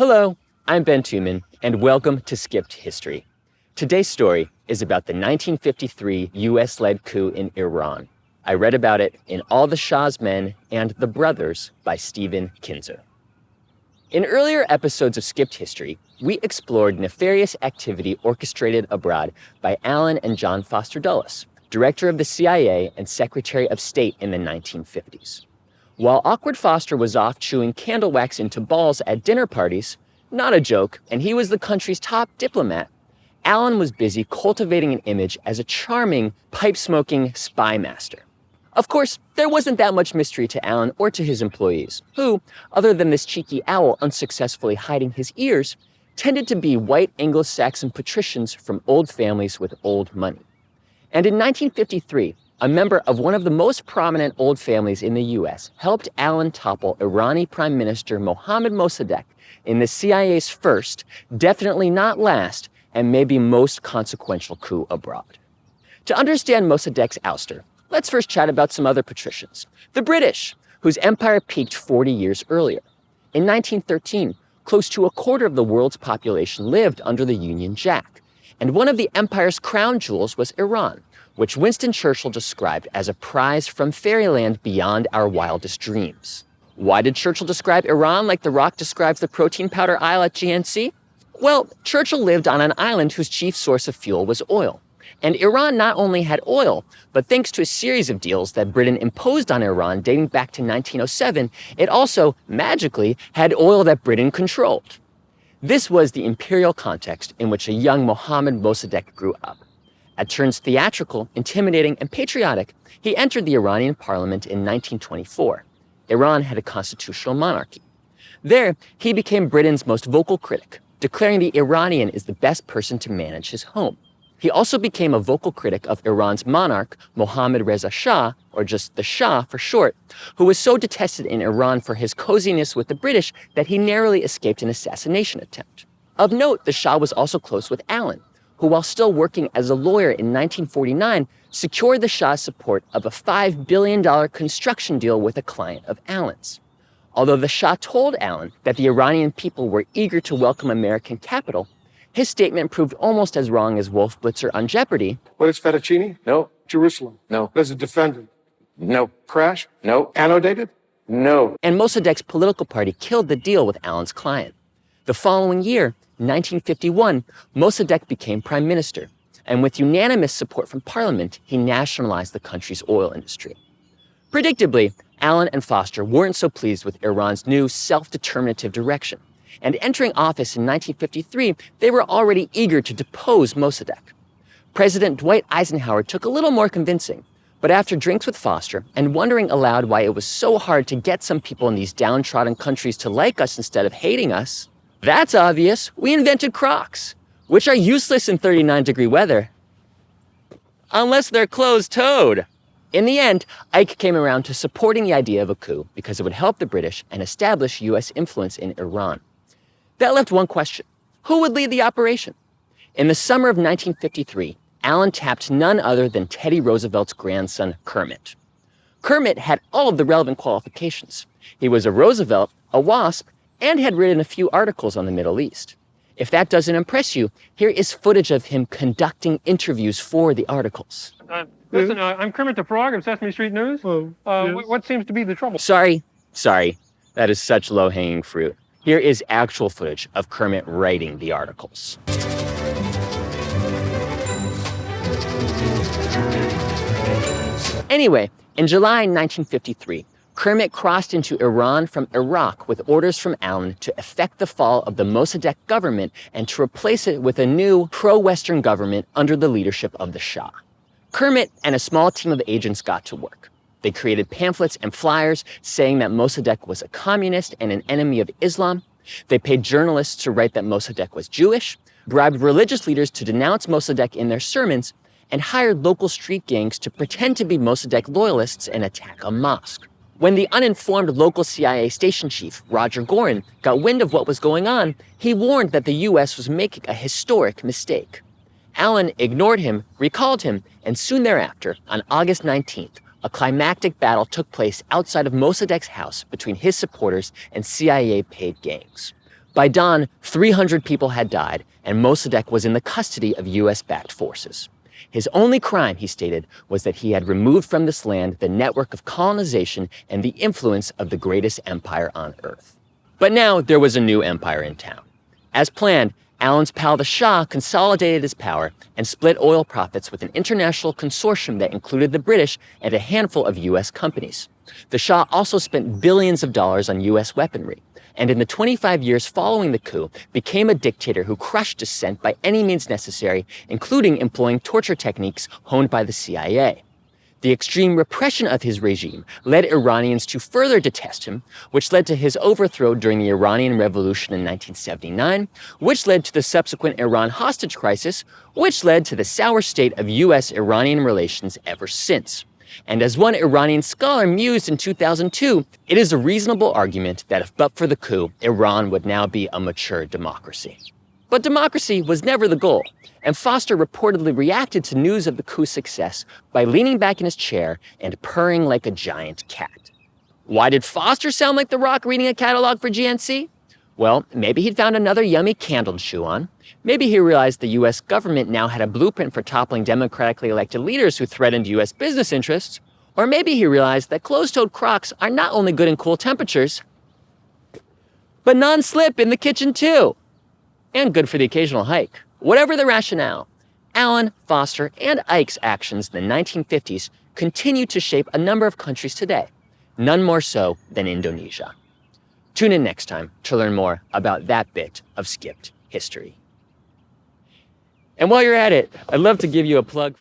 Hello, I'm Ben Tuman, and welcome to Skipped History. Today's story is about the 1953 US-led coup in Iran. I read about it in All the Shah's Men and The Brothers by Stephen Kinzer. In earlier episodes of Skipped History, we explored nefarious activity orchestrated abroad by Alan and John Foster Dulles, director of the CIA and Secretary of State in the 1950s. While Awkward Foster was off chewing candle wax into balls at dinner parties, not a joke, and he was the country's top diplomat, Alan was busy cultivating an image as a charming, pipe-smoking spy master. Of course, there wasn't that much mystery to Alan or to his employees, who, other than this cheeky owl unsuccessfully hiding his ears, tended to be white Anglo-Saxon patricians from old families with old money. And in 1953, a member of one of the most prominent old families in the US helped Alan topple Irani Prime Minister Mohammed Mosaddegh in the CIA's first, definitely not last, and maybe most consequential coup abroad. To understand Mossadegh's ouster, let's first chat about some other patricians. The British, whose empire peaked 40 years earlier. In 1913, close to a quarter of the world's population lived under the Union Jack, and one of the empire's crown jewels was Iran, which Winston Churchill described as a prize from fairyland beyond our wildest dreams. Why did Churchill describe Iran like The Rock describes the protein powder aisle at GNC? Well, Churchill lived on an island whose chief source of fuel was oil. And Iran not only had oil, but thanks to a series of deals that Britain imposed on Iran dating back to 1907, it also, magically, had oil that Britain controlled. This was the imperial context in which a young Mohammed Mosaddegh grew up. At turns theatrical, intimidating, and patriotic, he entered the Iranian parliament in 1924. Iran had a constitutional monarchy. There, he became Britain's most vocal critic, declaring the Iranian is the best person to manage his home. He also became a vocal critic of Iran's monarch, Mohammad Reza Shah, or just the Shah for short, who was so detested in Iran for his coziness with the British that he narrowly escaped an assassination attempt. Of note, the Shah was also close with Alan, who, while still working as a lawyer in 1949, secured the Shah's support of a $5 billion construction deal with a client of Alan's. Although the Shah told Alan that the Iranian people were eager to welcome American capital, his statement proved almost as wrong as Wolf Blitzer on Jeopardy! What is fettuccine? No. Jerusalem? No. Does it defend it? No. Crash? No. Annotated? No. And Mossadegh's political party killed the deal with Alan's client. The following year, 1951, Mossaddegh became prime minister, and with unanimous support from parliament, he nationalized the country's oil industry. Predictably, Alan and Foster weren't so pleased with Iran's new self-determinative direction, and entering office in 1953, they were already eager to depose Mossaddegh. President Dwight Eisenhower took a little more convincing, but after drinks with Foster and wondering aloud why it was so hard to get some people in these downtrodden countries to like us instead of hating us, that's obvious, we invented Crocs, which are useless in 39-degree weather, unless they're closed-toed. In the end, Ike came around to supporting the idea of a coup because it would help the British and establish US influence in Iran. That left one question: who would lead the operation? In the summer of 1953, Alan tapped none other than Teddy Roosevelt's grandson, Kermit. Kermit had all of the relevant qualifications. He was a Roosevelt, a WASP, and had written a few articles on the Middle East. If that doesn't impress you, here is footage of him conducting interviews for the articles. Listen, I'm Kermit the Frog of Sesame Street News. Yes. What seems to be the trouble? Sorry. That is such low-hanging fruit. Here is actual footage of Kermit writing the articles. Anyway, in July 1953, Kermit crossed into Iran from Iraq with orders from Alan to effect the fall of the Mossadegh government and to replace it with a new pro-Western government under the leadership of the Shah. Kermit and a small team of agents got to work. They created pamphlets and flyers saying that Mossadegh was a communist and an enemy of Islam. They paid journalists to write that Mossadegh was Jewish, bribed religious leaders to denounce Mossadegh in their sermons, and hired local street gangs to pretend to be Mossadegh loyalists and attack a mosque. When the uninformed local CIA station chief, Roger Gorin, got wind of what was going on, he warned that the US was making a historic mistake. Alan ignored him, recalled him, and soon thereafter, on August 19th, a climactic battle took place outside of Mossadegh's house between his supporters and CIA-paid gangs. By dawn, 300 people had died, and Mossadegh was in the custody of US-backed forces. His only crime, he stated, was that he had removed from this land the network of colonization and the influence of the greatest empire on earth. But now there was a new empire in town. As planned, Allen's pal the Shah consolidated his power and split oil profits with an international consortium that included the British and a handful of US companies. The Shah also spent billions of dollars on US weaponry, and in the 25 years following the coup, became a dictator who crushed dissent by any means necessary, including employing torture techniques honed by the CIA. The extreme repression of his regime led Iranians to further detest him, which led to his overthrow during the Iranian Revolution in 1979, which led to the subsequent Iran hostage crisis, which led to the sour state of US-Iranian relations ever since. And as one Iranian scholar mused in 2002, it is a reasonable argument that if but for the coup, Iran would now be a mature democracy. But democracy was never the goal, and Foster reportedly reacted to news of the coup's success by leaning back in his chair and purring like a giant cat. Why did Foster sound like The Rock reading a catalog for GNC? Well, maybe he'd found another yummy candle to chew on. Maybe he realized the US government now had a blueprint for toppling democratically elected leaders who threatened US business interests. Or maybe he realized that closed-toed Crocs are not only good in cool temperatures, but non-slip in the kitchen too. And good for the occasional hike. Whatever the rationale, Allen, Foster, and Ike's actions in the 1950s continue to shape a number of countries today, none more so than Indonesia. Tune in next time to learn more about that bit of skipped history. And while you're at it, I'd love to give you a plug.